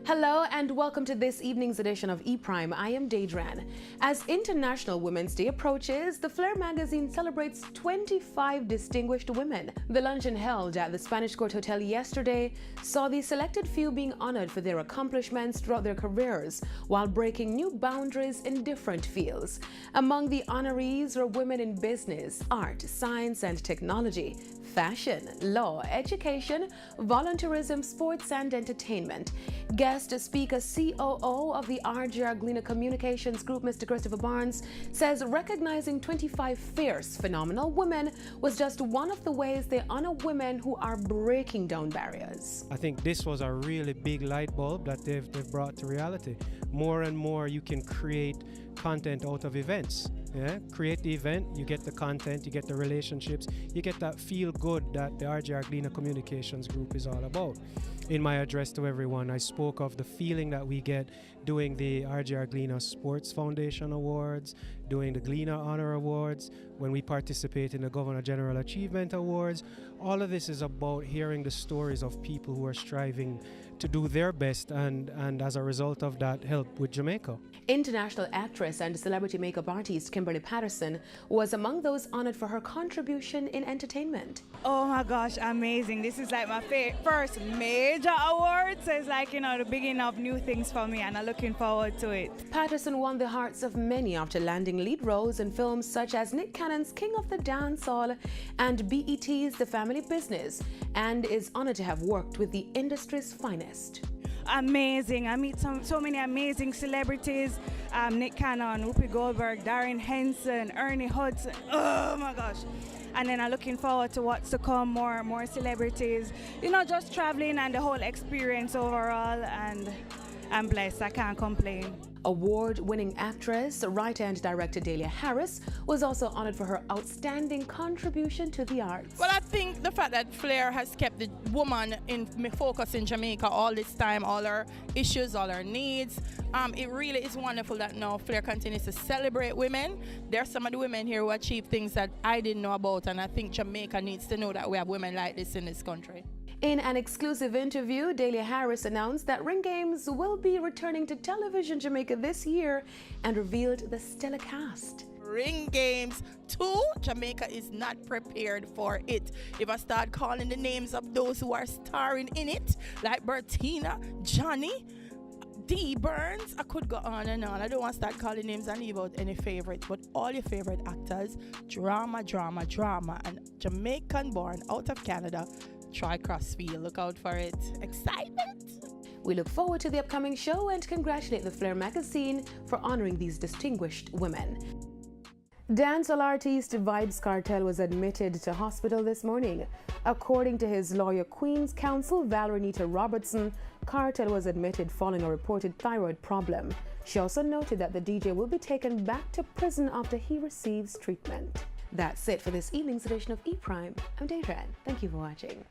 Hello and welcome to this evening's edition of E-Prime. I am Dadrian. As International Women's Day approaches, the Flair magazine celebrates 25 distinguished women. The luncheon held at the Spanish Court Hotel yesterday saw the selected few being honored for their accomplishments throughout their careers while breaking new boundaries in different fields. Among the honorees were women in business, art, science and technology, fashion, law, education, volunteerism, sports and entertainment. Guest speaker COO of the RJR Gleaner Communications Group, Mr. Christopher Barnes, says recognizing 25 fierce, phenomenal women was just one of the ways they honor women who are breaking down barriers. I think this was a really big light bulb that they've brought to reality. More and more you can create content out of events. Yeah? Create the event, you get the content, you get the relationships, you get that feel good that the RJR Gleaner Communications Group is all about. In my address to everyone, I spoke of the feeling that we get doing the RJR Gleaner Sports Foundation Awards, doing the Gleaner Honor Awards, when we participate in the Governor General Achievement Awards. All of this is about hearing the stories of people who are striving to do their best and as a result of that, help with Jamaica. International actress and celebrity makeup artist Kimberly Patterson was among those honored for her contribution in entertainment. Oh my gosh, amazing. This is like my first major award, so it's like, the beginning of new things for me and I'm looking forward to it. Patterson won the hearts of many after landing lead roles in films such as Nick Cannon's King of the Dancehall and BET's The Family Business, and is honored to have worked with the industry's finest. Amazing. I meet so many amazing celebrities. Nick Cannon, Whoopi Goldberg, Darren Henson, Ernie Hudson. Oh my gosh. And then I'm looking forward to what's to come, more celebrities. Just traveling and the whole experience overall, and I'm blessed. I can't complain. Award-winning actress, writer and director Dahlia Harris was also honored for her outstanding contribution to the arts. Well, I think the fact that Flair has kept the woman in focus in Jamaica all this time, all her issues, all her needs, it really is wonderful that now Flair continues to celebrate women. There are some of the women here who achieve things that I didn't know about, and I think Jamaica needs to know that we have women like this in this country. In an exclusive interview, Dahlia Harris announced that Ring Games will be returning to television Jamaica this year and revealed the stellar cast. Ring Games 2, Jamaica is not prepared for it. If I start calling the names of those who are starring in it, like Bertina, Johnny, D. Burns, I could go on and on. I don't want to start calling names and leave out any favorites, but all your favorite actors, drama, and Jamaican born out of Canada. Try Crossfield, look out for it. Excitement! We look forward to the upcoming show and congratulate the Flair magazine for honoring these distinguished women. Dancehall artist Vybz Kartel was admitted to hospital this morning. According to his lawyer, Queen's Counsel Valerie Nita Robertson, Kartel was admitted following a reported thyroid problem. She also noted that the DJ will be taken back to prison after he receives treatment. That's it for this evening's edition of E-Prime. I'm Dadrian. Thank you for watching.